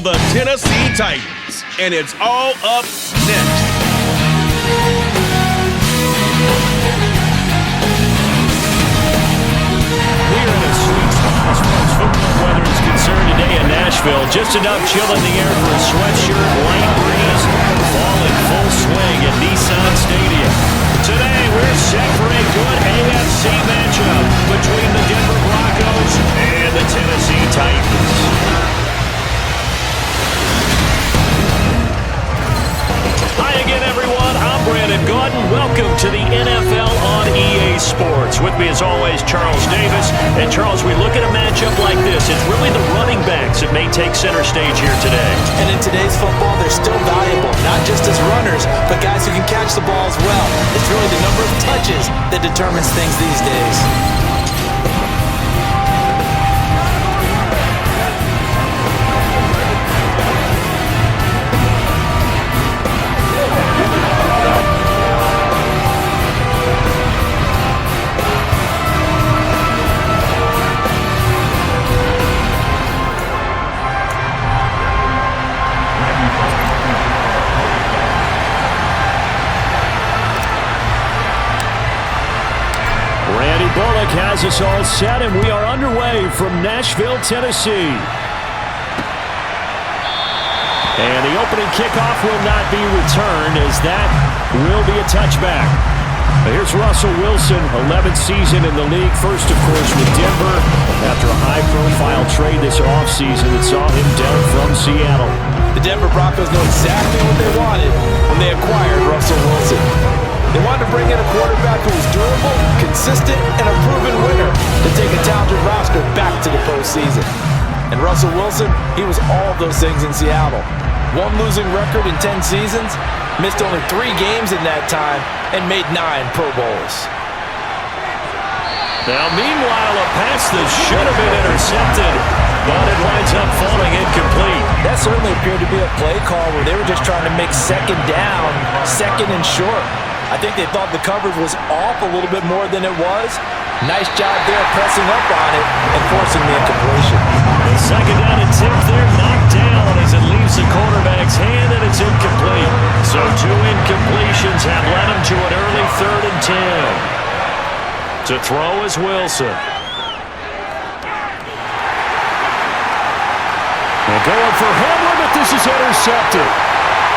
the Tennessee Titans, and it's all up next. We're in a sweet spot as far as football weather is concerned today in Nashville. Just enough chill in the air for a sweatshirt, light breeze, fall in full swing at Nissan Stadium. Today we're set for a good AFC matchup between the Denver Broncos and the Tennessee Titans. Hi again, everyone. I'm Brandon Gordon. Welcome to the NFL on EA Sports. With me, as always, Charles Davis. And, Charles, we look at a matchup like this. It's really the running backs that may take center stage here today. And in today's football, they're still valuable, not just as runners, but guys who can catch the ball as well. It's really the number of touches that determines things these days. Has us all set, and we are underway from Nashville, Tennessee. And the opening kickoff will not be returned, as that will be a touchback. Here's Russell Wilson, 11th season in the league. First, of course, with Denver after a high-profile trade this offseason that saw him dealt from Seattle. The Denver Broncos know exactly what they wanted when they acquired Russell Wilson. They wanted to bring in a quarterback who was durable, consistent, and a proven winner to take a talented roster back to the postseason. And Russell Wilson, he was all of those things in Seattle. One losing record in 10 seasons, missed only 3 games in that time, and made 9 Pro Bowls. Now, meanwhile, a pass that should have been intercepted, but it winds up falling incomplete. That certainly appeared to be a play call where they were just trying to make second down, second and short. I think they thought the coverage was off a little bit more than it was. Nice job there pressing up on it and forcing the incompletion. Second down and 10 there, knocked down as it leaves the quarterback's hand, and it's incomplete. So 2 incompletions have led him to an early 3rd and 10. To throw is Wilson. And going for Hamlin, but this is intercepted.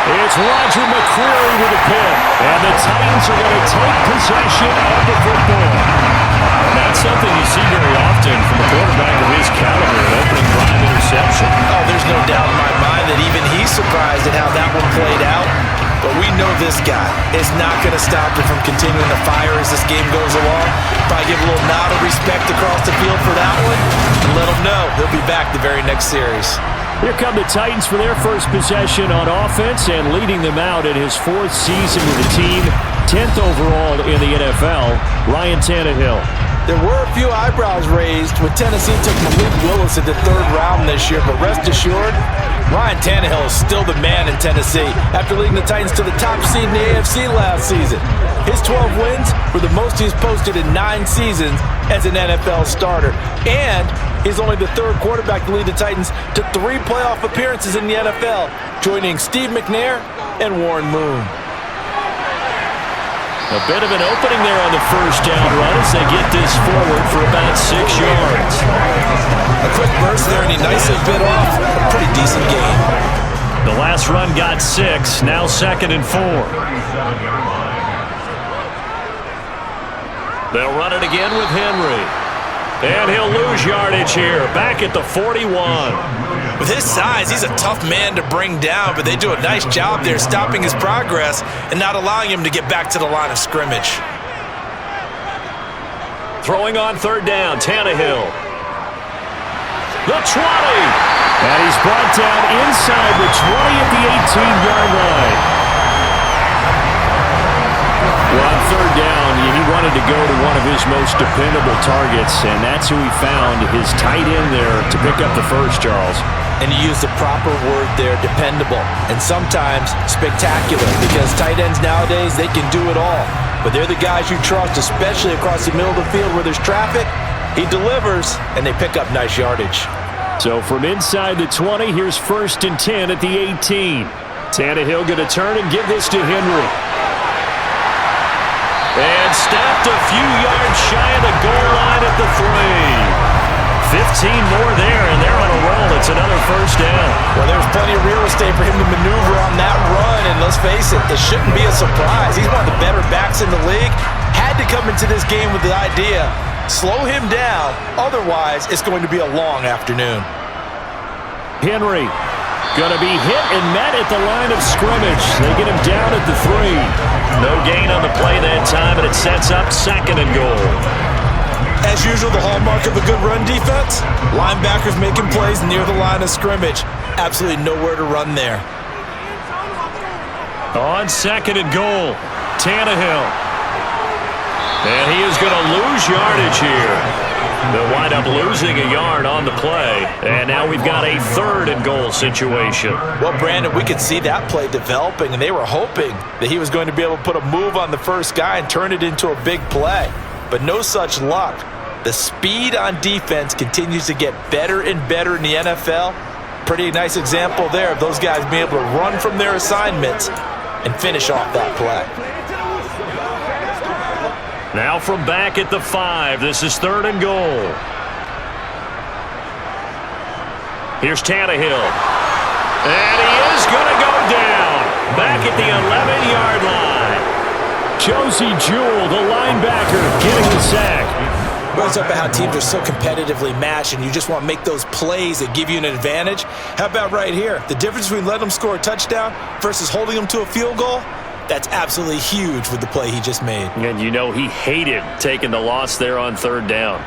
It's Roger McCreary with a pick. And the Titans are going to take possession of the football. Not something you see very often from a quarterback of his caliber, an opening drive interception. Oh, there's no doubt in my mind that even he's surprised at how that one played out. But we know this guy is not going to stop him from continuing to fire as this game goes along. Probably give a little nod of respect across the field for that one and let him know he'll be back the very next series. Here come the Titans for their first possession on offense, and leading them out in his 4th season with the team, 10th overall in the NFL, Ryan Tannehill. There were a few eyebrows raised when Tennessee took Malik Willis in the 3rd round this year, but rest assured, Ryan Tannehill is still the man in Tennessee after leading the Titans to the top seed in the AFC last season. His 12 wins were the most he's posted in 9 seasons as an NFL starter, and he's only the 3rd quarterback to lead the Titans to 3 playoff appearances in the NFL, joining Steve McNair and Warren Moon. A bit of an opening there on the first down run as they get this forward for about 6 yards. A quick burst there, and he nicely bit off a pretty decent gain. The last run got 6, now 2nd and 4. They'll run it again with Henry. And he'll lose yardage here, back at the 41. With his size, he's a tough man to bring down, but they do a nice job there stopping his progress and not allowing him to get back to the line of scrimmage. Throwing on 3rd down, Tannehill. The 20. And he's brought down inside the 20 at the 18-yard line. Well, on 3rd down, he wanted to go to one of his most dependable targets, and that's who he found, his tight end there, to pick up the first, Charles. And you use the proper word there, dependable, and sometimes spectacular, because tight ends nowadays, they can do it all. But they're the guys you trust, especially across the middle of the field where there's traffic. He delivers, and they pick up nice yardage. So from inside the 20, here's 1st and 10 at the 18. Tannehill going to turn and give this to Henry. And stopped a few yards shy of the goal line at the 3. 15 more there, and they're on a roll. It's another 1st down. Well, there's plenty of real estate for him to maneuver on that run, and let's face it, it shouldn't be a surprise. He's one of the better backs in the league. Had to come into this game with the idea, slow him down, otherwise it's going to be a long afternoon. Henry going to be hit and met at the line of scrimmage. They get him down at the 3. No gain on the play that time, and it sets up 2nd and goal. As usual, the hallmark of a good run defense, linebackers making plays near the line of scrimmage. Absolutely nowhere to run there. On 2nd and goal, Tannehill. And he is going to lose yardage here. They'll wind up losing a yard on the play. And now we've got a 3rd and goal situation. Well, Brandon, we could see that play developing, and they were hoping that he was going to be able to put a move on the first guy and turn it into a big play. But no such luck. The speed on defense continues to get better and better in the NFL. Pretty nice example there of those guys being able to run from their assignments and finish off that play. Now from back at the 5, this is 3rd and goal. Here's Tannehill. And he is going to go down. Back at the 11-yard line. Josie Jewell, the linebacker, getting the sack. Goes up about how teams are so competitively matched and you just want to make those plays that give you an advantage. How about right here? The difference between letting them score a touchdown versus holding them to a field goal, that's absolutely huge with the play he just made. And you know he hated taking the loss there on 3rd down.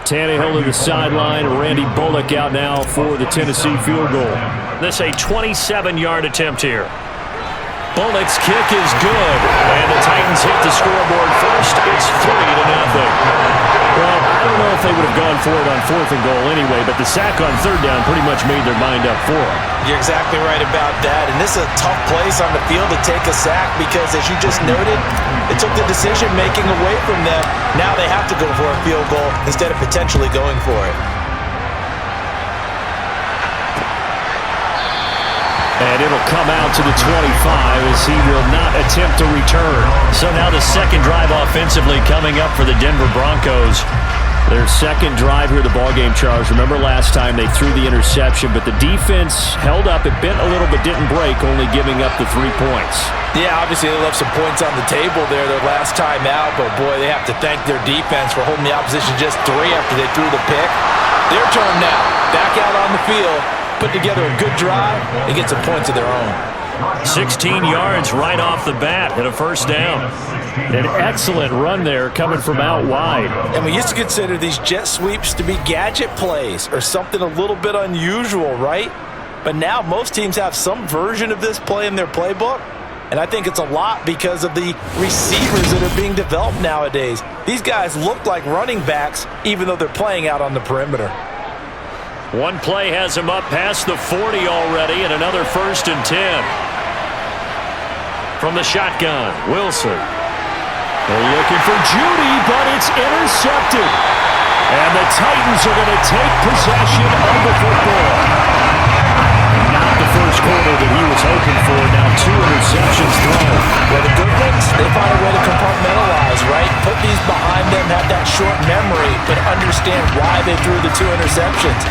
Tannehill to the sideline. Randy Bullock out now for the Tennessee field goal. This a 27-yard attempt here. Bullock's kick is good, and the Titans hit the scoreboard first. It's 3-0. Well, I don't know if they would have gone for it on 4th and goal anyway, but the sack on 3rd down pretty much made their mind up for it. You're exactly right about that, and this is a tough place on the field to take a sack because, as you just noted, it took the decision-making away from them. Now they have to go for a field goal instead of potentially going for it. And it'll come out to the 25 as he will not attempt to return. So now the 2nd drive offensively coming up for the Denver Broncos. Their 2nd drive here of the ballgame, Charles. Remember last time they threw the interception, but the defense held up. It bent a little but didn't break, only giving up the 3 points. Yeah, obviously they left some points on the table there their last time out, but boy, they have to thank their defense for holding the opposition just 3 after they threw the pick. Their turn now, back out on the field, put together a good drive and get some points of their own. 16 yards right off the bat and a 1st down. An excellent run there coming from out wide. And we used to consider these jet sweeps to be gadget plays or something a little bit unusual, right? But now most teams have some version of this play in their playbook. And I think it's a lot because of the receivers that are being developed nowadays. These guys look like running backs even though they're playing out on the perimeter. One play has him up past the 40 already, and another 1st and 10. From the shotgun, Wilson. They're looking for Judy, but it's intercepted. And the Titans are going to take possession of the football. Not the first quarter that he was hoping for. Now 2 interceptions thrown. Well, the good things, they find a way to compartmentalize, right? Put these behind them, have that short memory, but understand why they threw the 2 interceptions.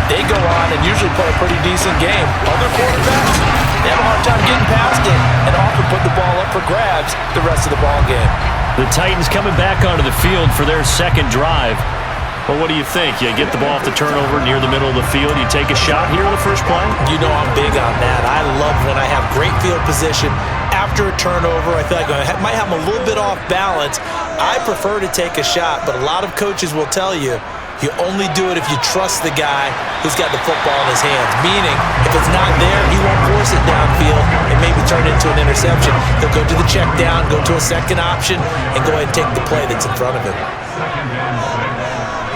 They go on and usually play a pretty decent game. Other quarterbacks, they have a hard time getting past it and often put the ball up for grabs the rest of the ball game. The Titans coming back onto the field for their 2nd drive. Well, what do you think? You get the ball off the turnover near the middle of the field. You take a shot here on the first play? You know I'm big on that. I love when I have great field position after a turnover. I feel like I might have them a little bit off balance. I prefer to take a shot, but a lot of coaches will tell you you only do it if you trust the guy who's got the football in his hands. Meaning, if it's not there, he won't force it downfield and maybe turn it into an interception. He'll go to the check down, go to a second option, and go ahead and take the play that's in front of him.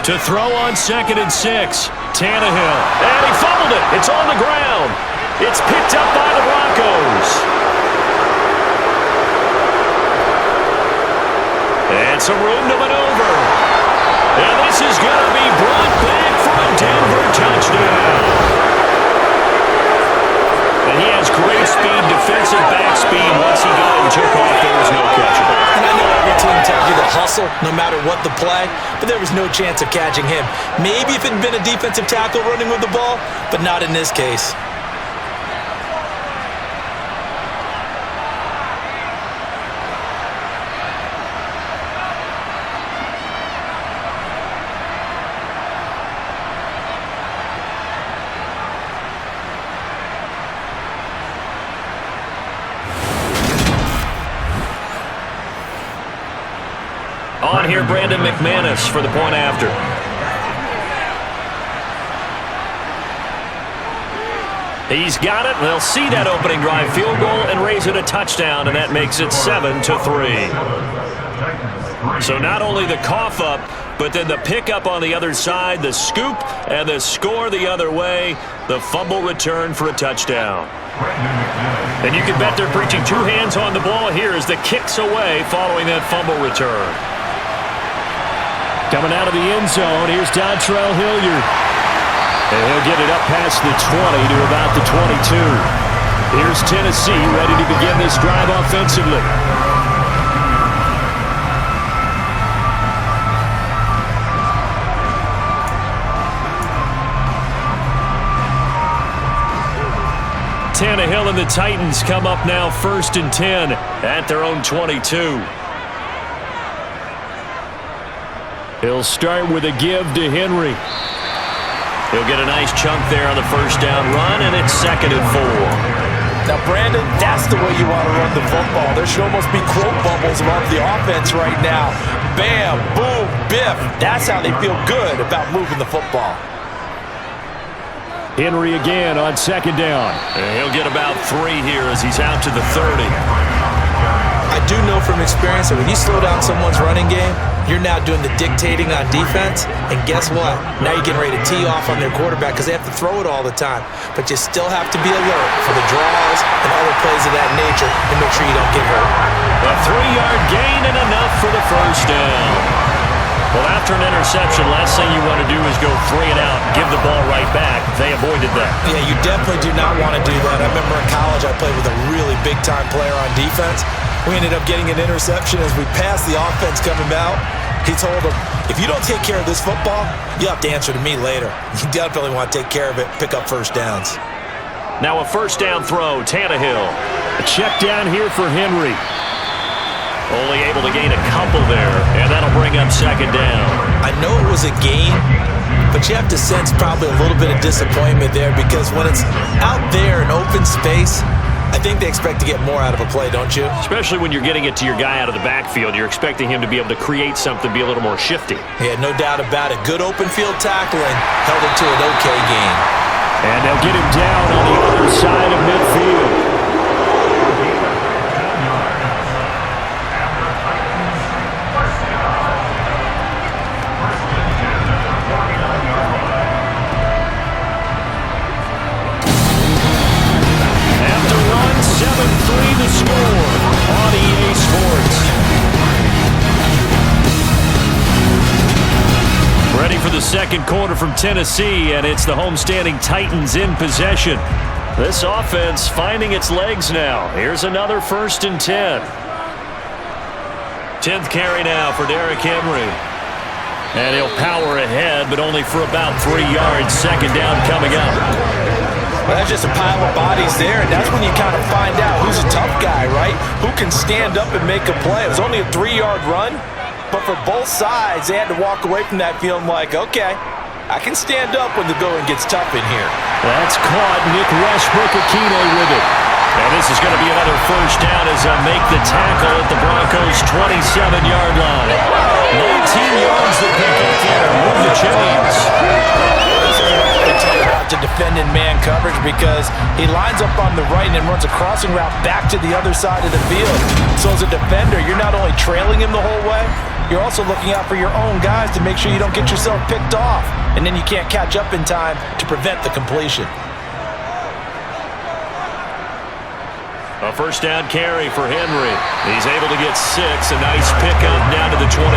To throw on 2nd and 6, Tannehill. And he fumbled it. It's on the ground. It's picked up by the Broncos. And some room to maneuver. And this is going to be brought back for a Denver touchdown. And he has great speed, defensive back speed. Once he got it and took off, there was no catching. And I know every team tells you to hustle no matter what the play, but there was no chance of catching him. Maybe if it had been a defensive tackle running with the ball, but not in this case. On here, Brandon McManus for the point after. He's got it. They'll see that opening drive field goal and raise it a touchdown, and that makes it 7-3. So not only the cough up, but then the pickup on the other side, the scoop, and the score the other way, the fumble return for a touchdown. And you can bet they're preaching two hands on the ball here as the kick's away following that fumble return. Coming out of the end zone, here's Dontrell Hilliard. And he'll get it up past the 20 to about the 22. Here's Tennessee ready to begin this drive offensively. Tannehill and the Titans come up now 1st and 10 at their own 22. He'll start with a give to Henry. He'll get a nice chunk there on the first down run, and it's 2nd and 4. Now, Brandon, that's the way you want to run the football. There should almost be quote bubbles about the offense right now. Bam, boom, biff. That's how they feel good about moving the football. Henry again on 2nd down. And he'll get about 3 here as he's out to the 30. I do know from experience that when you slow down someone's running game, you're now doing the dictating on defense, and guess what? Now you're getting ready to tee off on their quarterback because they have to throw it all the time. But you still have to be alert for the draws and other plays of that nature and make sure you don't get hurt. A 3-yard gain and enough for the first down. Well, after an interception, last thing you want to do is go 3 and out and give the ball right back. They avoided that. Yeah, you definitely do not want to do that. I remember in college I played with a really big-time player on defense. We ended up getting an interception as we passed the offense coming out. He told him, if you don't take care of this football, you have to answer to me later. You definitely want to take care of it, pick up first downs. Now a first down throw, Tannehill. A check down here for Henry. Only able to gain a couple there, and that'll bring up 2nd down. I know it was a gain, but you have to sense probably a little bit of disappointment there because when it's out there in open space, I think they expect to get more out of a play, don't you? Especially when you're getting it to your guy out of the backfield. You're expecting him to be able to create something, be a little more shifty. Yeah, no doubt about it. Good open field tackling held it to an okay gain. And they'll get him down on the other side of midfield. The score on EA Sports. Ready for the second quarter from Tennessee, and it's the homestanding Titans in possession. This offense finding its legs now. Here's another 1st and 10. 10th carry now for Derrick Henry. And he'll power ahead, but only for about 3 yards. 2nd down coming up. Well, that's just a pile of bodies there, and that's when you kind of find out who's a tough guy, right? Who can stand up and make a play. It was only a 3-yard run, but for both sides, they had to walk away from that feeling like, okay, I can stand up when the going gets tough in here. That's caught. Nick Westbrook-Akine with it. And this is going to be another first down as they'll make the tackle at the Broncos' 27-yard line. 19 yards to pick up there. Move the chains. To defend in man coverage because he lines up on the right and then runs a crossing route back to the other side of the field. So as a defender, you're not only trailing him the whole way, you're also looking out for your own guys to make sure you don't get yourself picked off. And then you can't catch up in time to prevent the completion. A first down carry for Henry. He's able to get 6. A nice pickup down to the 21.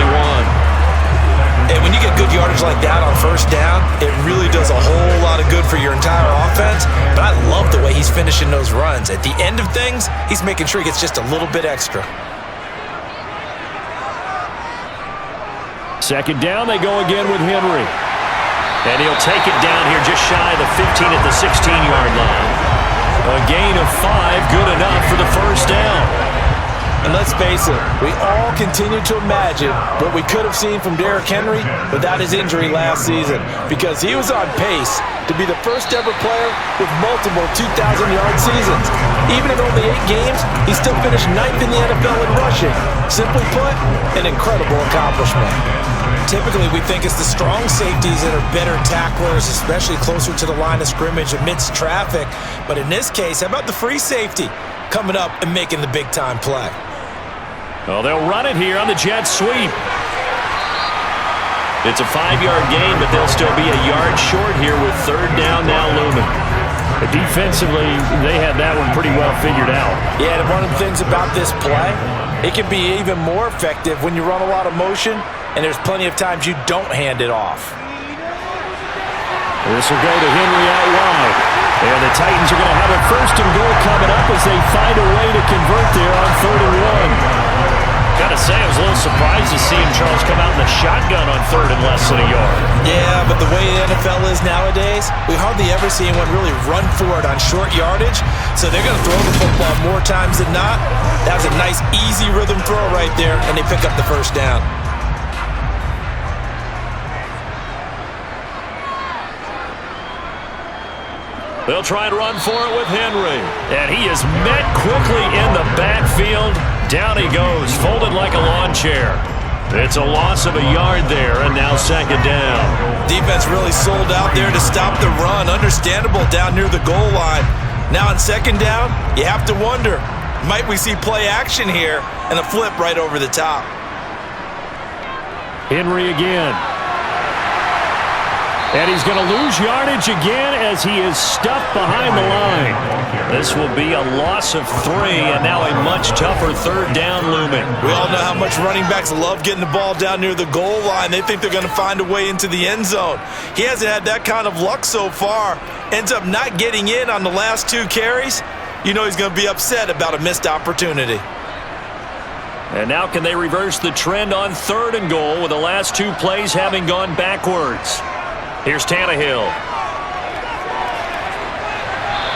And when you get good yardage like that on first down, it really does a whole lot of good for your entire offense. But I love the way he's finishing those runs. At the end of things, he's making sure he gets just a little bit extra. Second down, they go again with Henry. And he'll take it down here just shy of the 15 at the 16-yard line. A gain of 5, good enough for the first down. And let's face it, we all continue to imagine what we could have seen from Derrick Henry without his injury last season, because he was on pace to be the first ever player with multiple 2,000-yard seasons. Even in only 8 games, he still finished 9th in the NFL in rushing. Simply put, an incredible accomplishment. Typically, we think it's the strong safeties that are better tacklers, especially closer to the line of scrimmage amidst traffic. But in this case, how about the free safety coming up and making the big-time play? Well, they'll run it here on the jet sweep. It's a 5-yard gain, but they'll still be a yard short here with third down now looming. Defensively, they had that one pretty well figured out. Yeah, and one of the things about this play, it can be even more effective when you run a lot of motion, and there's plenty of times you don't hand it off. This will go to Henry out wide. And the Titans are going to have a first and goal coming up as they find a way to convert there on 3rd and 1. Gotta say, I was a little surprised to see him, Charles, come out in the shotgun on 3rd and less than a yard. Yeah, but the way the NFL is nowadays, we hardly ever see anyone really run for it on short yardage. So they're going to throw the football more times than not. That was a nice, easy rhythm throw right there, and they pick up the first down. They'll try and run for it with Henry. And he is met quickly in the backfield. Down he goes, folded like a lawn chair. It's a loss of a yard there, and now second down. Defense really sold out there to stop the run. Understandable down near the goal line. Now on second down, you have to wonder, might we see play action here and a flip right over the top? Henry again. And he's going to lose yardage again as he is stuffed behind the line. This will be a loss of 3, and now a much tougher third down looming. We all know how much running backs love getting the ball down near the goal line. They think they're going to find a way into the end zone. He hasn't had that kind of luck so far. Ends up not getting in on the last 2 carries. You know he's going to be upset about a missed opportunity. And now can they reverse the trend on 3rd and goal with the last 2 plays having gone backwards? Here's Tannehill.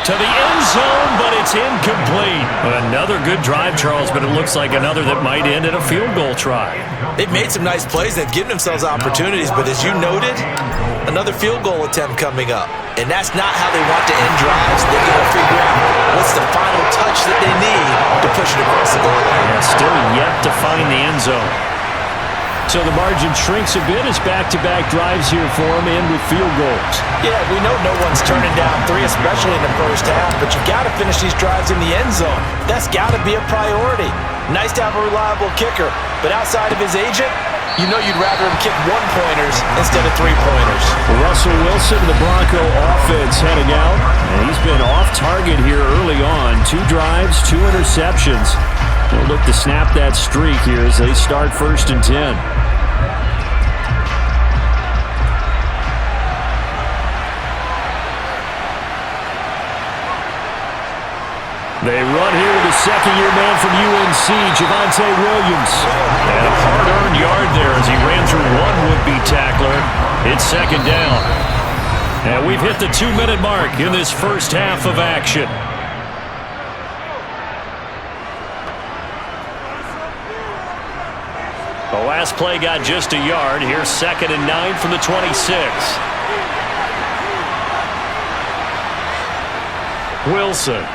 To the end zone, but it's incomplete. Another good drive, Charles, but it looks like another that might end in a field goal try. They've made some nice plays. They've given themselves opportunities, but as you noted, another field goal attempt coming up. And that's not how they want to end drives. They're going to figure out what's the final touch that they need to push it across the goal line. Yeah, still yet to find the end zone. So the margin shrinks a bit as back-to-back drives here for him and with field goals. Yeah, we know no one's turning down 3, especially in the first half, but you've got to finish these drives in the end zone. That's got to be a priority. Nice to have a reliable kicker, but outside of his agent, you know you'd rather him kick 1-pointers instead of 3-pointers. Russell Wilson, the Bronco offense heading out, and he's been off target here early on. 2 drives, 2 interceptions. They'll look to snap that streak here as they start 1st and 10. They run here with a second-year man from UNC, Javonte Williams. And a hard-earned yard there as he ran through one would-be tackler. It's second down. And we've hit the 2-minute mark in this first half of action. The last play got just a yard. Here's 2nd and 9 from the 26. Wilson.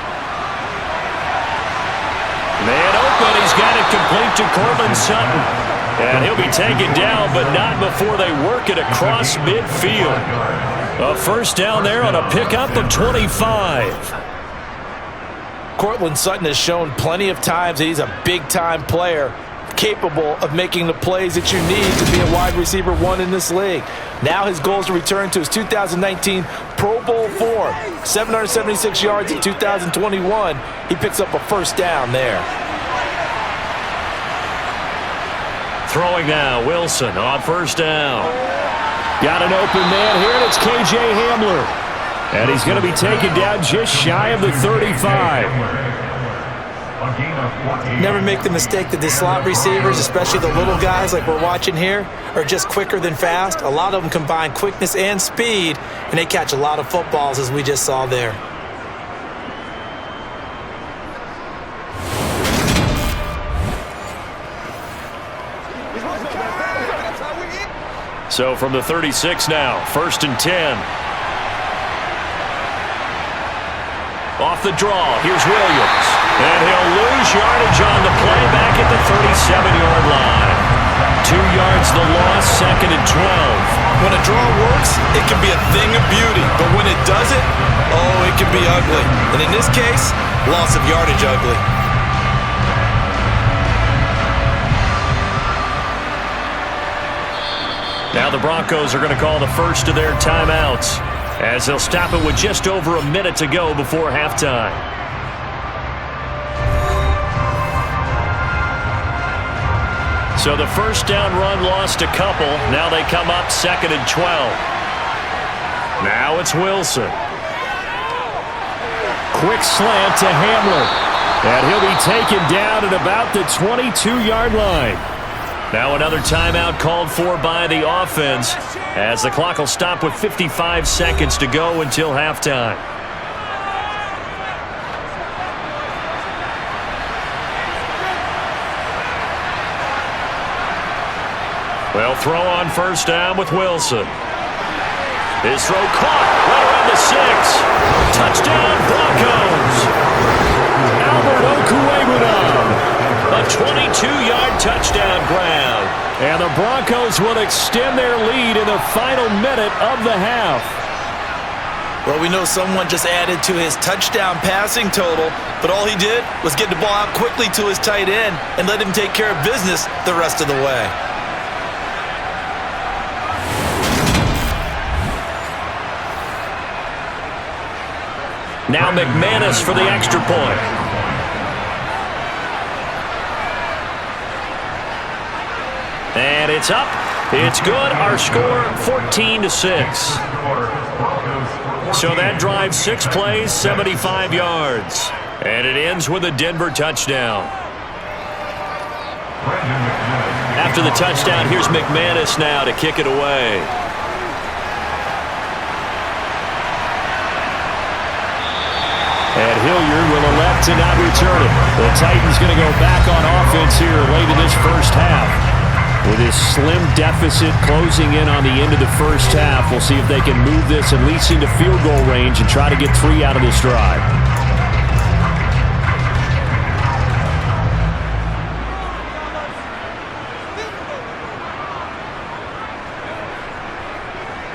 Man open, he's got it complete to Cortland Sutton. And he'll be taken down, but not before they work it across midfield. A first down there on a pickup of 25. Cortland Sutton has shown plenty of times that he's a big-time player. capable of making the plays that you need to be a wide receiver one in this league. Now his goal is to return to his 2019 Pro Bowl form. 776 yards in 2021. He picks up a first down there. Throwing now, Wilson on first down. Got an open man here, and it's K.J. Hamler. And he's going to be taken down just shy of the 35. Never make the mistake that the slot receivers, especially the little guys like we're watching here, are just quicker than fast. A lot of them combine quickness and speed, and they catch a lot of footballs, as we just saw there. So from the 36 now, 1st and 10. Off the draw, here's Williams. And he'll lose yardage on the play back at the 37-yard line. 2 yards the loss, 2nd and 12. When a draw works, it can be a thing of beauty. But when it doesn't, oh, it can be ugly. And in this case, loss of yardage ugly. Now the Broncos are going to call the first of their timeouts, as they'll stop it with just over a minute to go before halftime. So the first down run lost a couple. Now they come up 2nd and 12. Now it's Wilson. Quick slant to Hamler. And he'll be taken down at about the 22-yard line. Now another timeout called for by the offense, as the clock will stop with 55 seconds to go until halftime. Well, throw on first down with Wilson. His throw caught right around the 6. Touchdown, Broncos. Albert Okwuegbunam. A 22-yard touchdown grab. And the Broncos will extend their lead in the final minute of the half. Well, we know someone just added to his touchdown passing total, but all he did was get the ball out quickly to his tight end and let him take care of business the rest of the way. Now McManus for the extra point. And it's up. It's good. Our score 14-6. So that drives 6 plays, 75 yards. And it ends with a Denver touchdown. After the touchdown, here's McManus now to kick it away. And Hilliard will elect to not return it. The Titans going to go back on offense here late in this first half. With this slim deficit closing in on the end of the first half, we'll see if they can move this at least into field goal range and try to get 3 out of this drive.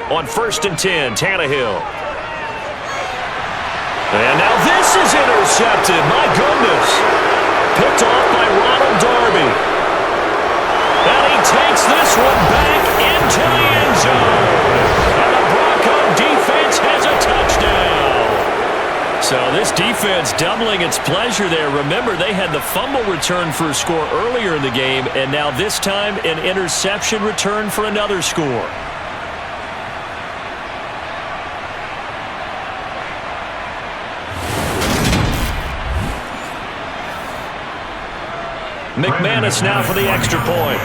On 1st and 10, Tannehill. And now this is intercepted. My goodness. Picked off by Ronald Darby. And he takes this one back into the end zone. And the Bronco defense has a touchdown. So this defense doubling its pleasure there. Remember, they had the fumble return for a score earlier in the game, and now this time an interception return for another score. McManus now for the extra point.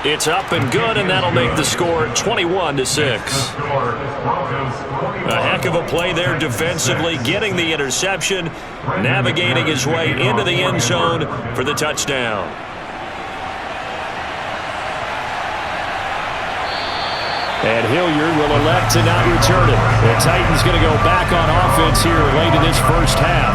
It's up and good, and that'll make the score 21-6. A heck of a play there defensively, getting the interception, navigating his way into the end zone for the touchdown. And Hilliard will elect to not return it. The Titans going to go back on offense here late in this first half.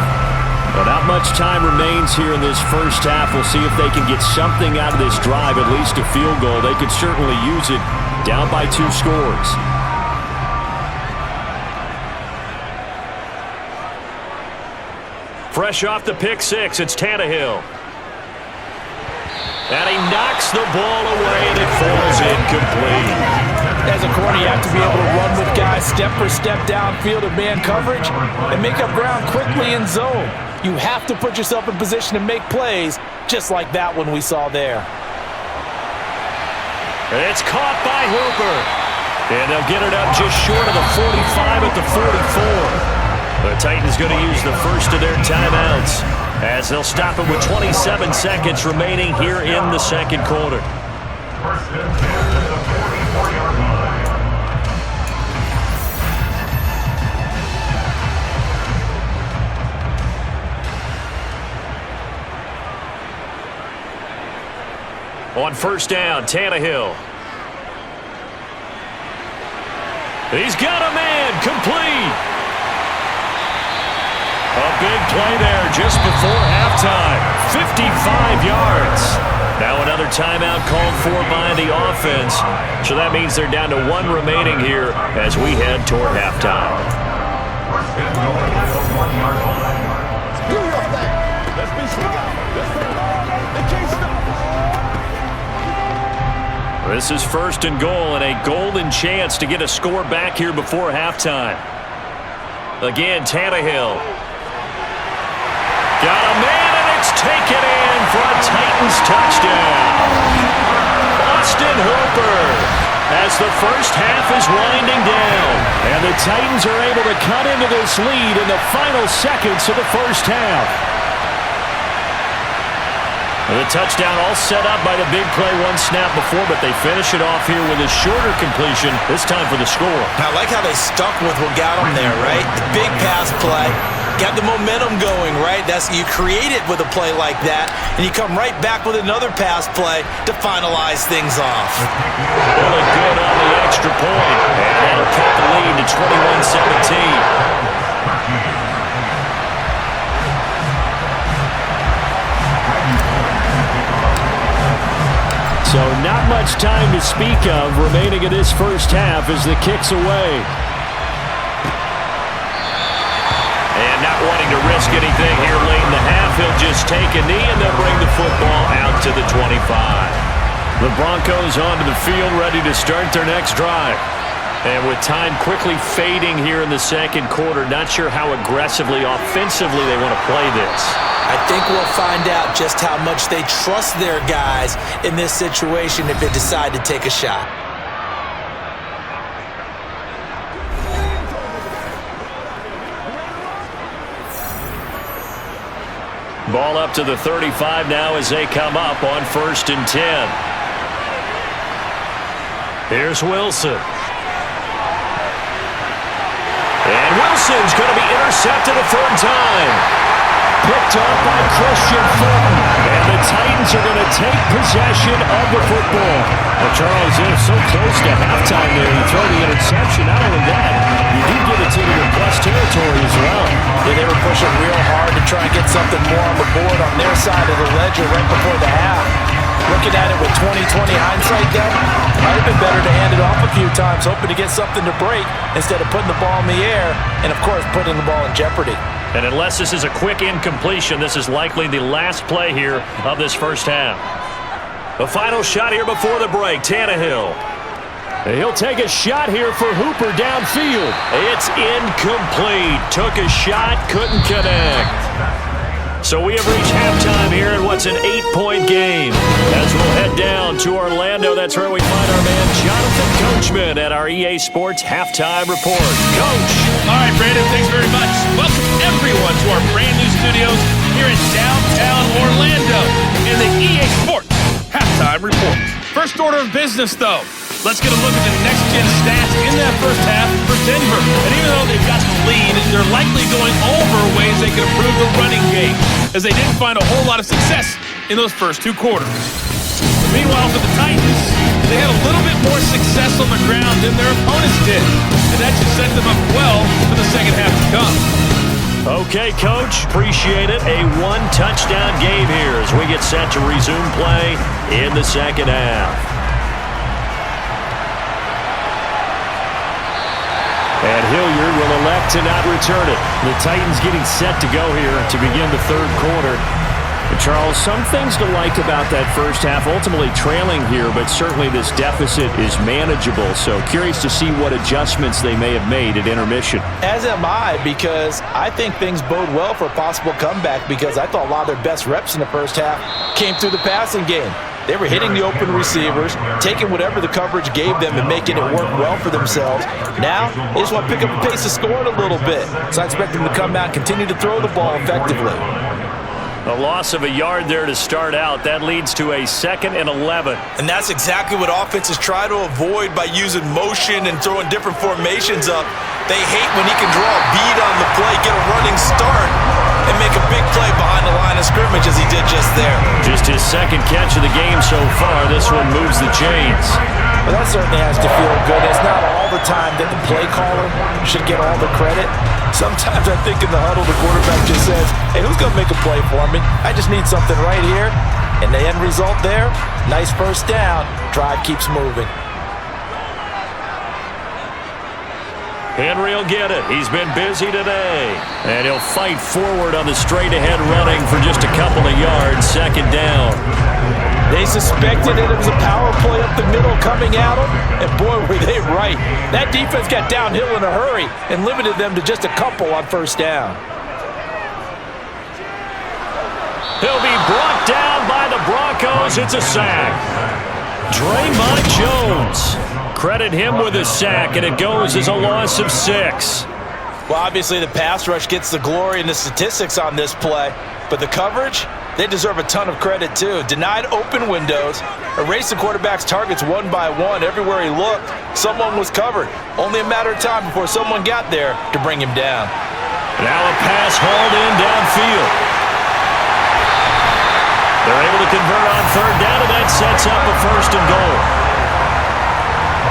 But not much time remains here in this first half. We'll see if they can get something out of this drive, at least a field goal. They could certainly use it down by 2 scores. Fresh off the pick six, it's Tannehill. And he knocks the ball away, and it falls incomplete. As a corner, you have to be able to run with guys step for step downfield in man coverage and make up ground quickly in zone. You have to put yourself in position to make plays, just like that one we saw there. It's caught by Hooper. And they'll get it up just short of the 45 at the 44. The Titans going to use the first of their timeouts as they'll stop it with 27 seconds remaining here in the second quarter. On first down, Tannehill. He's got a man, complete. A big play there just before halftime. 55 yards. Now another timeout called for by the offense. So that means they're down to one remaining here as we head toward halftime. This is first and goal and a golden chance to get a score back here before halftime. Again, Tannehill. Got a man, and it's taken in for a Titans touchdown. Austin Hooper as the first half is winding down. And the Titans are able to cut into this lead in the final seconds of the first half. The touchdown all set up by the big play one snap before, but they finish it off here with a shorter completion, this time for the score. I like how they stuck with what got them there, right? The big pass play, got the momentum going, right? You create it with a play like that, and you come right back with another pass play to finalize things off. Really good on the extra point, and that'll cut the lead to 21-17. So not much time to speak of remaining in this first half as the kick's away. And not wanting to risk anything here late in the half, he'll just take a knee and they'll bring the football out to the 25. The Broncos onto the field ready to start their next drive. And with time quickly fading here in the second quarter, not sure how aggressively, offensively they want to play this. I think we'll find out just how much they trust their guys in this situation if they decide to take a shot. Ball up to the 35 now as they come up on 1st and 10. Here's Wilson. And Wilson's going to be intercepted a third time. Picked up by Christian Fulton. And the Titans are going to take possession of the football. Well, Charles, they're so close to halftime there. You throw the interception. Not only that, you do give it to them in plus territory as well. Yeah, they were pushing real hard to try and get something more on the board on their side of the ledger right before the half. Looking at it with 20/20 hindsight, though, might have been better to hand it off a few times, hoping to get something to break instead of putting the ball in the air and, of course, putting the ball in jeopardy. And unless this is a quick incompletion, this is likely the last play here of this first half. The final shot here before the break, Tannehill. He'll take a shot here for Hooper downfield. It's incomplete. Took a shot, couldn't connect. So we have reached halftime here in what's an 8-point game. As we'll head down to Orlando, that's where we find our man Jonathan Coachman at our EA Sports Halftime Report. Coach. All right, Brandon, thanks very much. Welcome everyone to our brand new studios here in downtown Orlando in the EA Sports Halftime Report. First order of business, though. Let's get a look at the next-gen stats in that first half for Denver. And even though they've got the lead, they're likely going over ways they can improve the running game, as they didn't find a whole lot of success in those first two quarters. Meanwhile, for the Titans, they had a little bit more success on the ground than their opponents did, and that should set them up well for the second half to come. Okay, Coach, appreciate it. A one-touchdown game here as we get set to resume play in the second half. And Hilliard will elect to not return it. The Titans getting set to go here to begin the third quarter. And Charles, some things to like about that first half. Ultimately trailing here, but certainly this deficit is manageable. So curious to see what adjustments they may have made at intermission. As am I, because I think things bode well for a possible comeback, because I thought a lot of their best reps in the first half came through the passing game. They were hitting the open receivers, taking whatever the coverage gave them and making it work well for themselves. Now, they just want to pick up the pace of scoring a little bit. So I expect them to come out and continue to throw the ball effectively. A loss of a yard there to start out. That leads to a 2nd and 11. And that's exactly what offenses try to avoid by using motion and throwing different formations up. They hate when he can draw a bead on the play, get a running start, and make a big play behind the line of scrimmage as he did just there. Just his 2nd catch of the game so far. This one moves the chains. Well, that certainly has to feel good. It's not all the time that the play caller should get all the credit. Sometimes I think in the huddle the quarterback just says, hey, who's going to make a play for me? I just need something right here. And the end result there, nice first down. Drive keeps moving. Henry will get it. He's been busy today. And he'll fight forward on the straight-ahead running for just a couple of yards. 2nd down. They suspected it was a power play up the middle coming at them, and boy, were they right. That defense got downhill in a hurry and limited them to just a couple on first down. He'll be brought down by the Broncos. It's a sack. Draymond Jones. Credit him with a sack, and it goes as a loss of 6. Well, obviously the pass rush gets the glory and the statistics on this play, but the coverage, they deserve a ton of credit too. Denied open windows, erased the quarterback's targets one by one. Everywhere he looked, someone was covered. Only a matter of time before someone got there to bring him down. Now a pass hauled in downfield. They're able to convert on 3rd down, and that sets up a 1st and goal.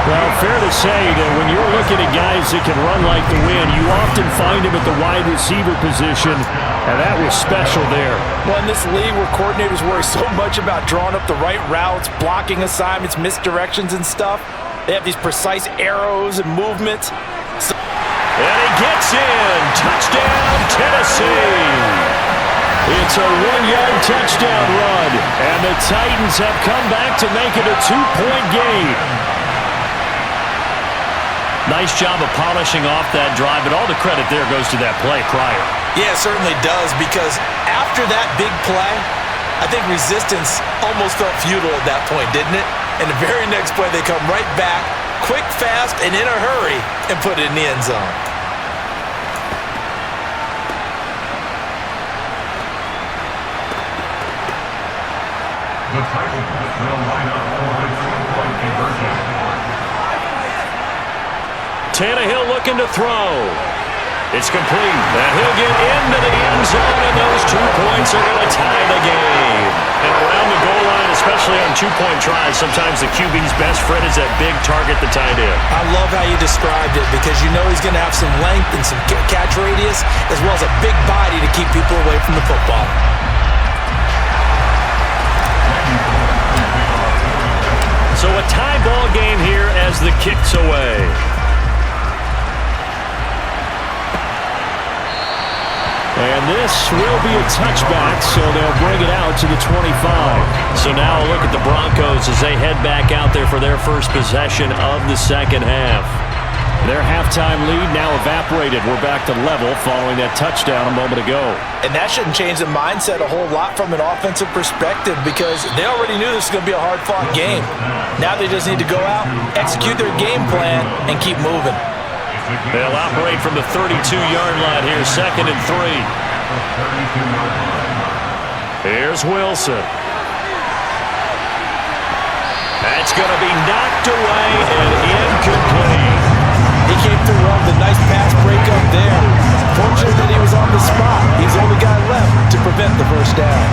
Well, fair to say that when you're looking at guys that can run like the wind, you often find him at the wide receiver position, and that was special there. Well, in this league where coordinators worry so much about drawing up the right routes, blocking assignments, misdirections and stuff, they have these precise arrows and movements. And he gets in. Touchdown, Tennessee. It's a 1-yard touchdown run, and the Titans have come back to make it a 2-point game. Nice job of polishing off that drive, but all the credit there goes to that play prior. Yeah, it certainly does, because after that big play, I think resistance almost felt futile at that point, didn't it? And the very next play, they come right back, quick, fast, and in a hurry, and put it in the end zone. The Titans will line up for a 2-point conversion. Tannehill looking to throw. It's complete. And he'll get into the end zone, and those 2 points are going to tie the game. And around the goal line, especially on 2-point tries, sometimes the QB's best friend is that big target, the tight end. I love how you described it, because you know he's going to have some length and some catch radius, as well as a big body to keep people away from the football. So a tie ball game here as the kick's away. And this will be a touchback, so they'll bring it out to the 25. So now a look at the Broncos as they head back out there for their first possession of the second half. Their halftime lead now evaporated. We're back to level following that touchdown a moment ago. And that shouldn't change the mindset a whole lot from an offensive perspective, because they already knew this was going to be a hard-fought game. Now they just need to go out, execute their game plan, and keep moving. They'll operate from the 32-yard line here, 2nd and 3. Here's Wilson. That's going to be knocked away and incomplete. He came through well with a nice pass breakup there. Fortunate that he was on the spot. He's the only guy left to prevent the first down.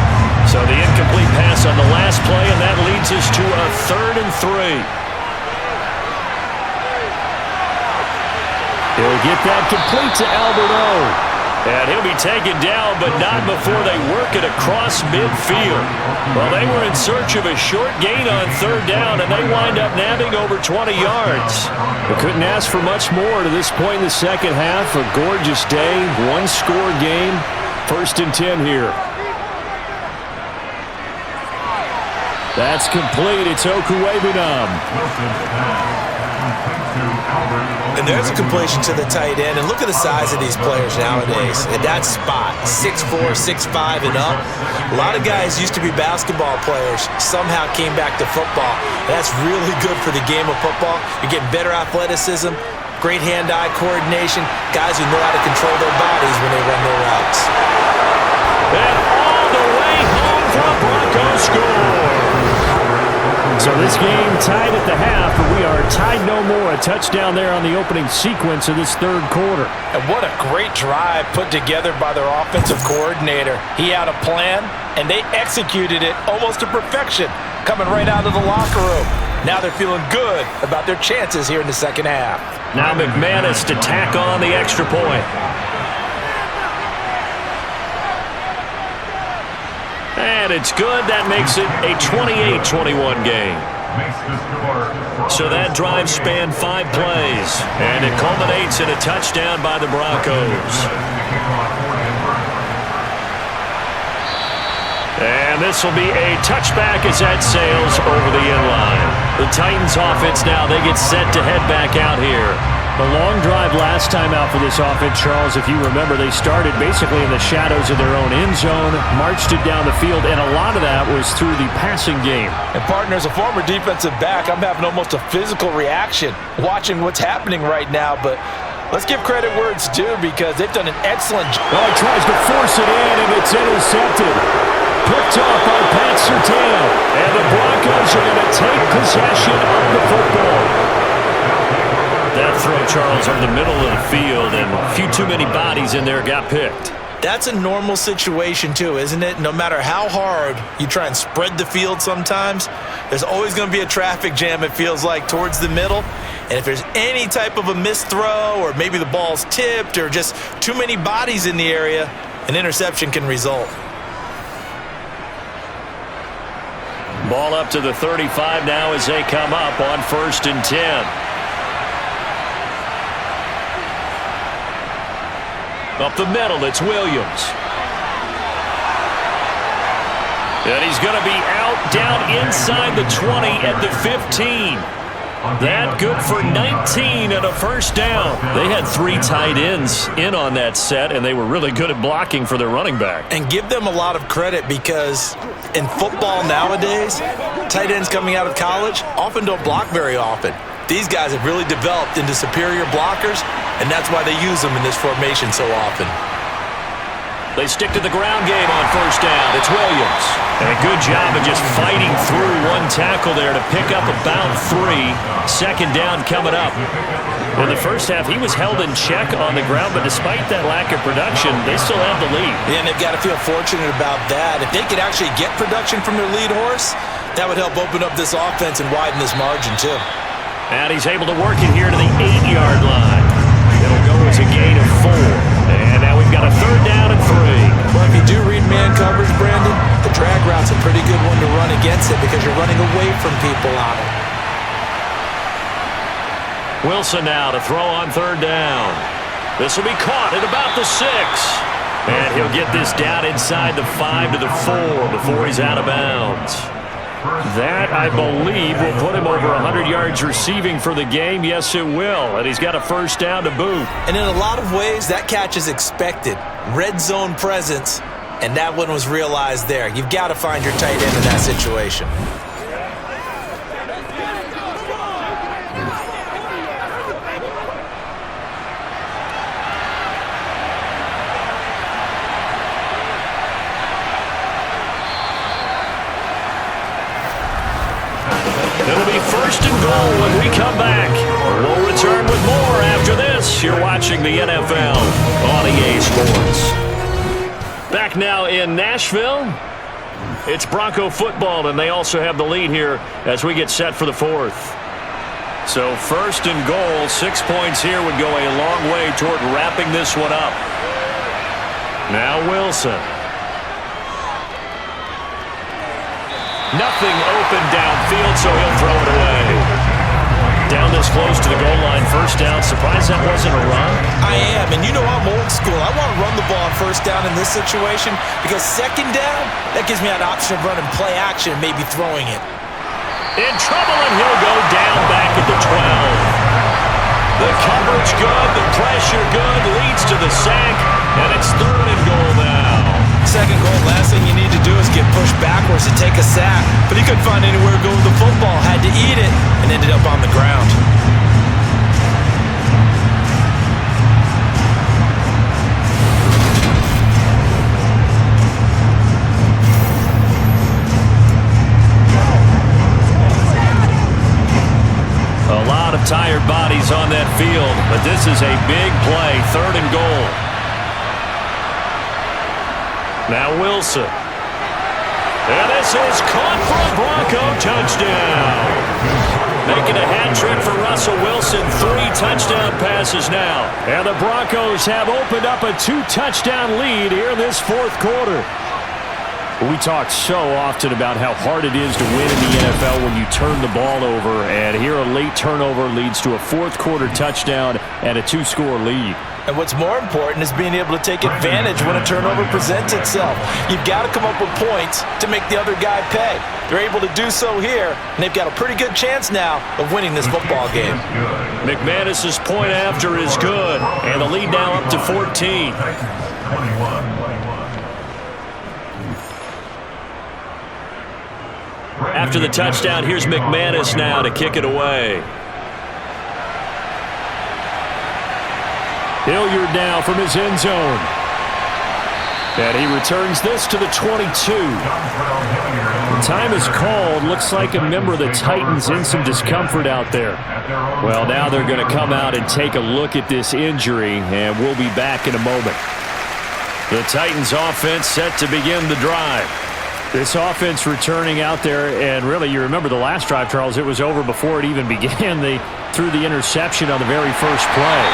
So the incomplete pass on the last play, and that leads us to a 3rd and 3. He'll get that complete to Alberto. And he'll be taken down, but not before they work it across midfield. Well, they were in search of a short gain on third down, and they wind up nabbing over 20 yards. We couldn't ask for much more to this point in the second half. A gorgeous day, one-score game. 1st and 10 here. That's complete. It's Okuwebunam. And there's a completion to the tight end. And look at the size of these players nowadays. At that spot, 6'4", 6'5", and up. A lot of guys used to be basketball players, somehow came back to football. That's really good for the game of football. You're getting better athleticism, great hand-eye coordination, guys who know how to control their bodies when they run their routes. And all the way home for a Broncos score. So this game tied at the half, but we are tied no more. A touchdown there on the opening sequence of this third quarter. And what a great drive put together by their offensive coordinator. He had a plan, and they executed it almost to perfection, coming right out of the locker room. Now they're feeling good about their chances here in the second half. Now McManus to tack on the extra point. And it's good. That makes it a 28-21 game. So that drive spanned 5 plays, and it culminates in a touchdown by the Broncos. And this will be a touchback as that sails over the inline. The Titans offense now, they get set to head back out here. The long drive last time out for this offense, Charles, if you remember, they started basically in the shadows of their own end zone, marched it down the field, and a lot of that was through the passing game. And partner, as a former defensive back, I'm having almost a physical reaction watching what's happening right now, but let's give credit where it's due because they've done an excellent job. Oh, he tries to force it in, and it's intercepted. Picked off by Pat Surtain. And the Broncos are going to take possession of the football. That throw, Charles, in the middle of the field, and a few too many bodies in there got picked. That's a normal situation too, isn't it? No matter how hard you try and spread the field sometimes, there's always going to be a traffic jam, it feels like, towards the middle. And if there's any type of a missed throw or maybe the ball's tipped or just too many bodies in the area, an interception can result. Ball up to the 35 now as they come up on 1st and 10. Up the middle, it's Williams. And he's going to be out down inside the 20 at the 15. That good for 19 and a first down. They had 3 tight ends in on that set, and they were really good at blocking for their running back. And give them a lot of credit because in football nowadays, tight ends coming out of college often don't block very often. These guys have really developed into superior blockers, and that's why they use them in this formation so often. They stick to the ground game on first down. It's Williams. And a good job of just fighting through one tackle there to pick up about 3. Second down coming up. In the first half, he was held in check on the ground, but despite that lack of production, they still have the lead. Yeah, and they've got to feel fortunate about that. If they could actually get production from their lead horse, that would help open up this offense and widen this margin too. And he's able to work it here to the 8-yard line. It'll go as a gain of 4. And now we've got a third down and 3. Well, if you do read man coverage, Brandon, the drag route's a pretty good one to run against it because you're running away from people on it. Wilson now to throw on third down. This will be caught at about the 6. And he'll get this down inside the 5 to the 4 before he's out of bounds. That, I believe, will put him over 100 yards receiving for the game. Yes, it will. And he's got a first down to boot. And in a lot of ways, that catch is expected. Red zone presence, and that one was realized there. You've got to find your tight end in that situation. It'll be 1st and goal when we come back. We'll return with more after this. You're watching the NFL on EA Sports. Back now in Nashville. It's Bronco football, and they also have the lead here as we get set for the 4th. So 1st and goal, 6 points here would go a long way toward wrapping this one up. Now Wilson. Nothing open downfield, so he'll throw it away. Down this close to the goal line, first down. Surprised that wasn't a run? I am, and you know I'm old school. I want to run the ball on first down in this situation because second down, that gives me an option of running play action and maybe throwing it. In trouble, and he'll go down back at the 12. The coverage good, the pressure good, leads to the sack, and it's 3rd and goal now. Second goal, last thing you need to do is get pushed backwards to take a sack. But he couldn't find anywhere to go with the football, had to eat it, and ended up on the ground. A lot of tired bodies on that field, but this is a big play, 3rd and goal. Now Wilson. And this is caught for a Bronco touchdown. Making a hat trick for Russell Wilson. 3 touchdown passes now. And the Broncos have opened up a 2-touchdown lead here in this 4th quarter. We talk so often about how hard it is to win in the NFL when you turn the ball over. And here a late turnover leads to a 4th quarter touchdown and a 2-score lead. And what's more important is being able to take advantage when a turnover presents itself. You've got to come up with points to make the other guy pay. They're able to do so here, and they've got a pretty good chance now of winning this football game. McManus's point after is good, and the lead now up to 14. After the touchdown, here's McManus now to kick it away. Hilliard now from his end zone. And he returns this to the 22. The time is called. Looks like a member of the Titans in some discomfort out there. Well, now they're going to come out and take a look at this injury, and we'll be back in a moment. The Titans offense set to begin the drive. This offense returning out there, and really, you remember the last drive, Charles, it was over before it even began. They threw the interception on the very first play.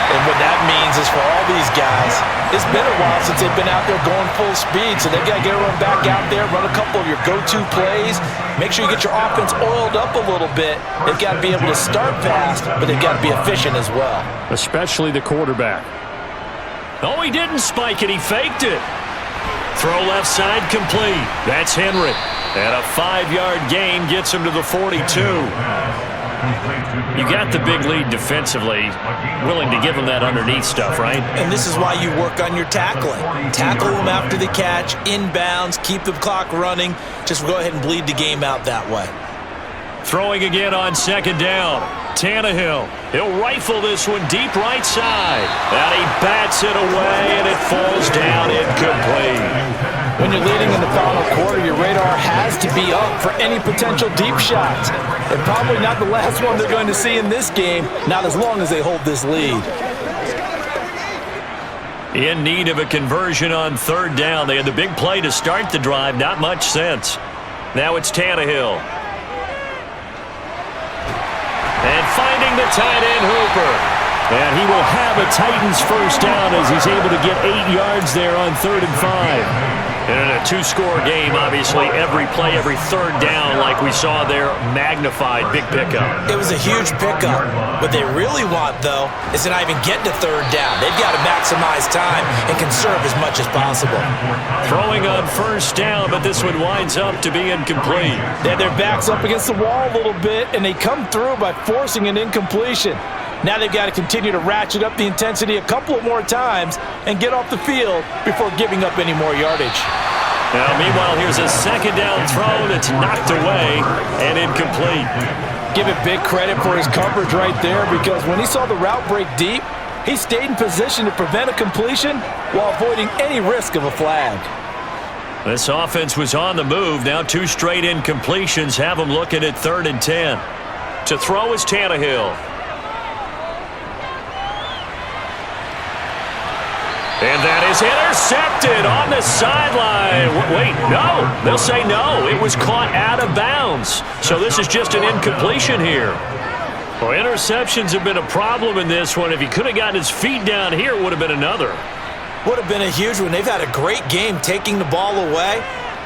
And what that means is for all these guys, it's been a while since they've been out there going full speed, so they've got to get everyone back out there, run a couple of your go-to plays, make sure you get your offense oiled up a little bit. They've got to be able to start fast, but they've got to be efficient as well. Especially the quarterback. Oh, he didn't spike it. He faked it. Throw left side complete. That's Henry. And a 5-yard gain gets him to the 42. You got the big lead defensively. Willing to give him that underneath stuff, right? And this is why you work on your tackling. Tackle them after the catch, inbounds, keep the clock running. Just go ahead and bleed the game out that way. Throwing again on second down. Tannehill. He'll rifle this one deep right side. And he bats it away, and it falls down incomplete. When you're leading in the final quarter, your radar has to be up for any potential deep shots. And probably not the last one they're going to see in this game, not as long as they hold this lead. In need of a conversion on third down. They had the big play to start the drive. Not much sense. Now it's Tannehill. And finding the tight end Hooper. And he will have a Titans first down as he's able to get 8 yards there on 3rd and 5. And in a 2-score game, obviously, every play, every third down, like we saw there, magnified, big pickup. It was a huge pickup. What they really want, though, is to not even get to third down. They've got to maximize time and conserve as much as possible. Throwing on first down, but this one winds up to be incomplete. They have their backs up against the wall a little bit, and they come through by forcing an incompletion. Now they've got to continue to ratchet up the intensity a couple of more times and get off the field before giving up any more yardage. Now, meanwhile, here's a second down throw that's knocked away and incomplete. Give it big credit for his coverage right there, because when he saw the route break deep, he stayed in position to prevent a completion while avoiding any risk of a flag. This offense was on the move. Now 2 straight incompletions have them looking at 3rd and 10. To throw is Tannehill. And that is intercepted on the sideline. Wait, no. They'll say no. It was caught out of bounds. So this is just an incompletion here. Well, interceptions have been a problem in this one. If he could have gotten his feet down here, it would have been another. Would have been a huge one. They've had a great game taking the ball away.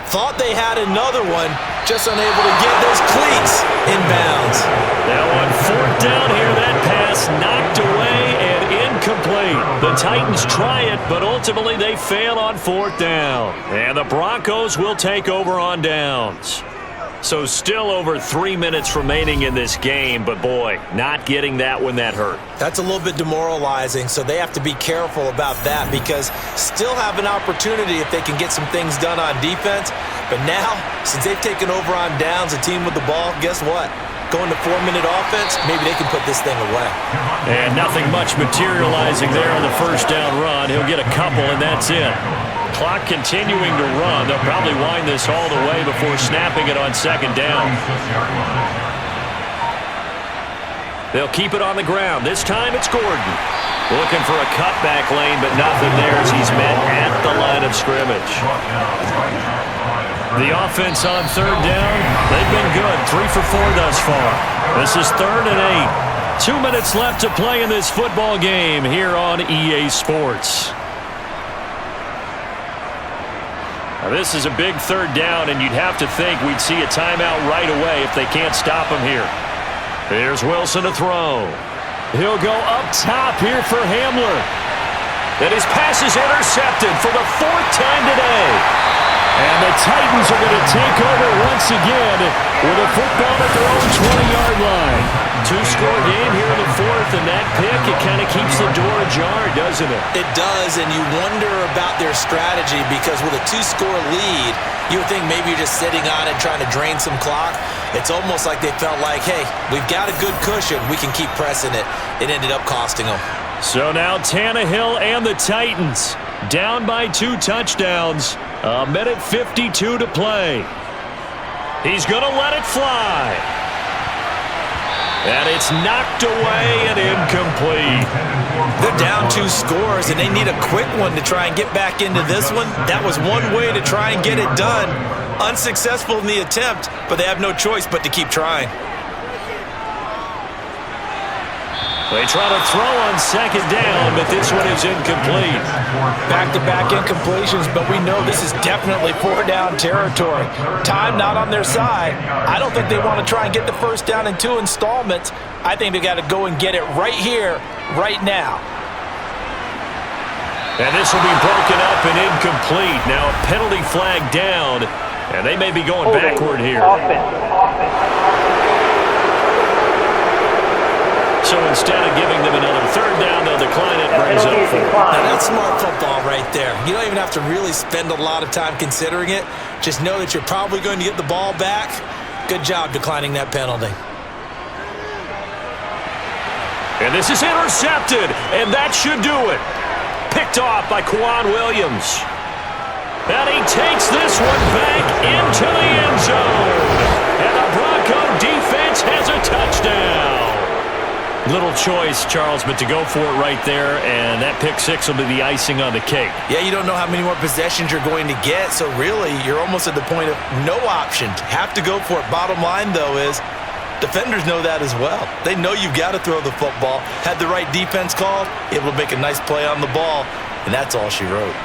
Thought they had another one, just unable to get those cleats in bounds. Now on 4th down here, that pass knocked away and incomplete. The Titans try it, but ultimately they fail on 4th down. And the Broncos will take over on downs. So still over 3 minutes remaining in this game, but boy, not getting that when that hurt. That's a little bit demoralizing, so they have to be careful about that because still have an opportunity if they can get some things done on defense. But now, since they've taken over on downs, a team with the ball, guess what? Going to 4-minute offense, maybe they can put this thing away. And nothing much materializing there on the first down run. He'll get a couple, and that's it. Clock continuing to run. They'll probably wind this all the way before snapping it on 2nd down. They'll keep it on the ground. This time it's Gordon. Looking for a cutback lane, but nothing there as he's met at the line of scrimmage. The offense on 3rd down, they've been good. 3 for 4 thus far. This is 3rd and 8. 2 minutes left to play in this football game here on EA Sports. Now this is a big 3rd down, and you'd have to think we'd see a timeout right away if they can't stop him here. Here's Wilson to throw. He'll go up top here for Hamler. And his pass is intercepted for the 4th time today. And the Titans are going to take over once again with a football at their own 20-yard line. 2-score game here in the 4th, and that pick, it kind of keeps the door ajar, doesn't it? It does, and you wonder about their strategy because with a 2-score lead, you would think maybe you're just sitting on it trying to drain some clock. It's almost like they felt like, hey, we've got a good cushion. We can keep pressing it. It ended up costing them. So now Tannehill and the Titans down by 2 touchdowns. 1:52 to play. He's going to let it fly. And it's knocked away and incomplete. They're down 2 scores, and they need a quick one to try and get back into this one. That was one way to try and get it done. Unsuccessful in the attempt, but they have no choice but to keep trying. They try to throw on 2nd down, but this one is incomplete. Back-to-back incompletions, but we know this is definitely 4-down territory. Time not on their side. I don't think they want to try and get the 1st down in 2 installments. I think they got to go and get it right here, right now. And this will be broken up and incomplete. Now a penalty flag down, and they may be going backward here. So instead of giving them another 3rd down, they'll decline it, brings up 4. Now that's smart football right there. You don't even have to really spend a lot of time considering it. Just know that you're probably going to get the ball back. Good job declining that penalty. And this is intercepted, and that should do it. Picked off by Quan Williams. And he takes this one back into the end zone. And the Bronco defense has a touchdown. Little choice, Charles, but to go for it right there, and that pick 6 will be the icing on the cake. Yeah, you don't know how many more possessions you're going to get, so really you're almost at the point of no option. Have to go for it. Bottom line, though, is defenders know that as well. They know you've got to throw the football. Had the right defense called, able to make a nice play on the ball, and that's all she wrote.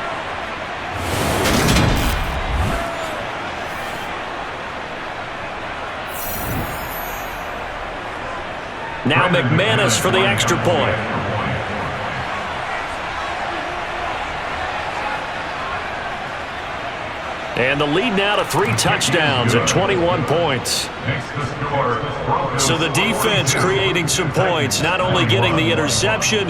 Now McManus for the extra point. And the lead now to 3 touchdowns at 21 points. So the defense creating some points, not only getting the interception,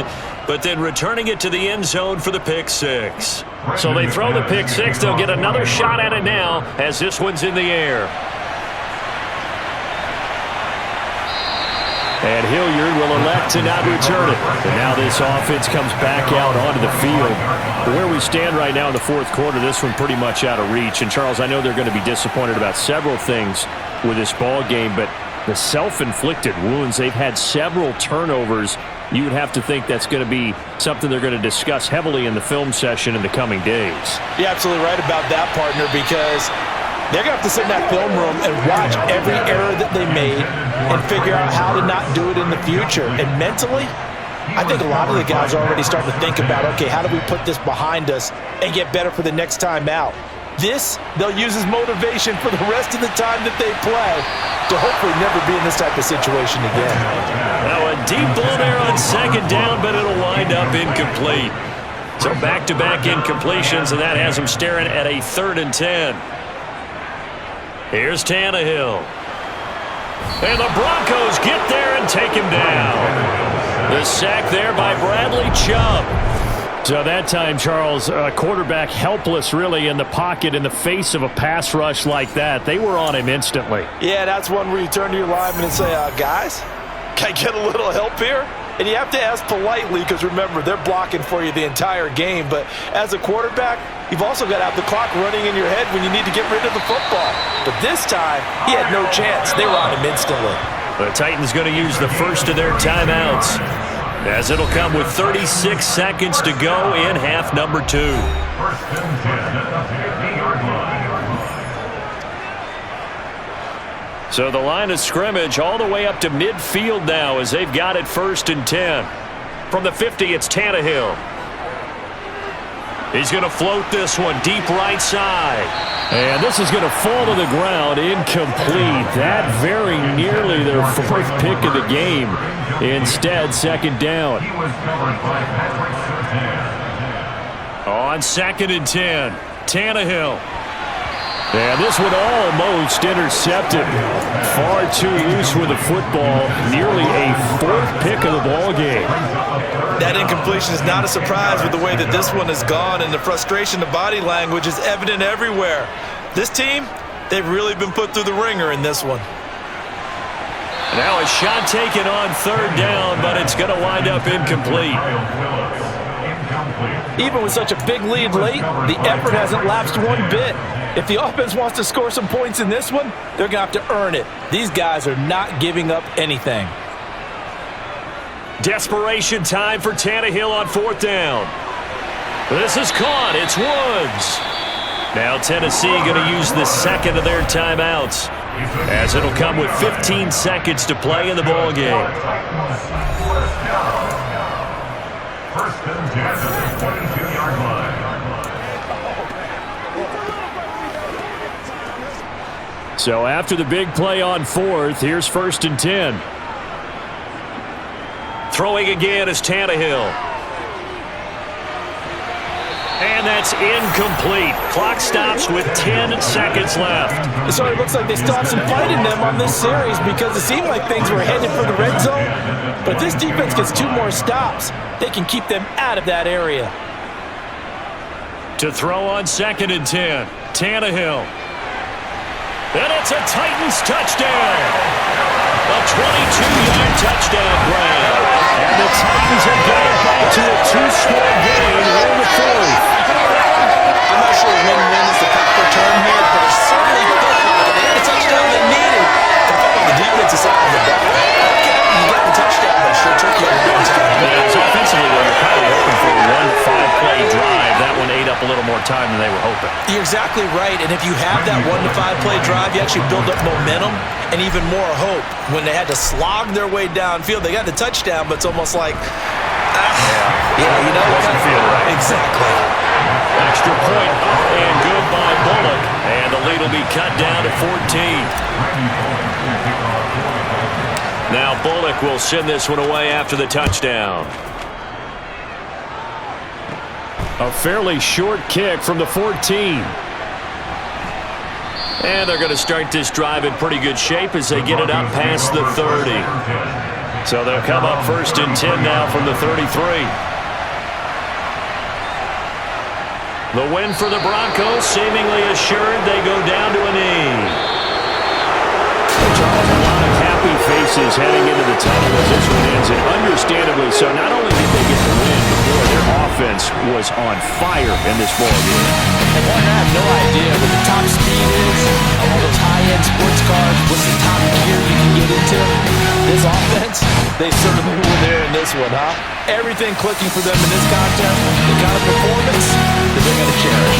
but then returning it to the end zone for the pick 6. So they throw the pick 6. They'll get another shot at it now as this one's in the air. And Hilliard will elect to not return it. And now this offense comes back out onto the field. Where we stand right now in the 4th quarter, this one pretty much out of reach. And, Charles, I know they're going to be disappointed about several things with this ball game, but the self-inflicted wounds, they've had several turnovers. You would have to think that's going to be something they're going to discuss heavily in the film session in the coming days. You're absolutely right about that, partner, because they're going to have to sit in that film room and watch every error that they made and figure out how to not do it in the future. And mentally, I think a lot of the guys are already starting to think about, okay, how do we put this behind us and get better for the next time out? This, they'll use as motivation for the rest of the time that they play to hopefully never be in this type of situation again. Now a deep ball there on second down, but it'll wind up incomplete. So back-to-back incompletions, and that has them staring at a 3rd and 10. Here's Tannehill. And the Broncos get there and take him down. The sack there by Bradley Chubb. So that time, Charles, quarterback helpless really in the pocket in the face of a pass rush like that. They were on him instantly. Yeah, that's one where you turn to your lineman and say, guys, can I get a little help here? And you have to ask politely because, remember, they're blocking for you the entire game. But as a quarterback, you've also got to have the clock running in your head when you need to get rid of the football. But this time, he had no chance. They were on him instantly. The Titans going to use the first of their timeouts, as it'll come with 36 seconds to go in half number 2. 1st and 10 at the 50-yard line. So the line of scrimmage all the way up to midfield now as they've got it 1st and 10. From the 50, it's Tannehill. He's going to float this one deep right side. And this is going to fall to the ground, incomplete. That very nearly their 4th pick of the game. Instead, 2nd down. He was covered by Patrick Surtain. On 2nd and 10, Tannehill. And this one almost intercepted. Far too loose with the football. Nearly a 4th pick of the ball game. That incompletion is not a surprise with the way that this one has gone, and the frustration, the body language is evident everywhere. This team, they've really been put through the ringer in this one. Now a shot taken on 3rd down, but it's going to wind up incomplete. Even with such a big lead late, the effort hasn't lapsed one bit. If the offense wants to score some points in this one, they're going to have to earn it. These guys are not giving up anything. Desperation time for Tannehill on 4th down. This is caught. It's Woods. Now Tennessee going to use the 2nd of their timeouts, as it'll come with 15 seconds to play in the ball game. 1st and 10 at the 22-yard line. So after the big play on 4th, here's 1st and 10. Throwing again is Tannehill. And that's incomplete. Clock stops with 10 seconds left. So it looks like they still have some fight in them on this series because it seemed like things were headed for the red zone. But if this defense gets 2 more stops, they can keep them out of that area. To throw on 2nd and 10, Tannehill. And it's a Titans touchdown. A 22-yard touchdown grab. And the Titans have got it back to a 2-score game in the 4th. I'm not sure win-win is the proper term here, but it's certainly they had a touchdown they needed to follow the defensive side of the ball. Okay, you got the touchdown, but it sure took you a long time. Yeah, offensively, though, you're probably hoping for a 1-5 play drive. That one ate up a little more time than they were hoping. You're exactly right, and if you have that 1-5 play drive, you actually build up momentum and even more hope. When they had to slog their way downfield, they got the touchdown, but it's almost like, you know, it doesn't feel right. Exactly. Extra point up and good by Bullock, and the lead will be cut down to 14. Now Bullock will send this one away after the touchdown. A fairly short kick from the 14. And they're going to start this drive in pretty good shape as they get it up past the 30. So they'll come up 1st and 10 now from the 33. The win for the Broncos seemingly assured. They go down to a knee. Charles, a lot of happy faces heading into the tunnel as this one ends, and understandably so. Not only did they get the win, but boy, their offense was on fire in this ball game. And I have no idea what the top speed is, all those high-end sports cars, what's the top gear you can get into. This offense, they certainly were there in this one, huh? Everything clicking for them in this contest, the kind of performance that they're going to cherish.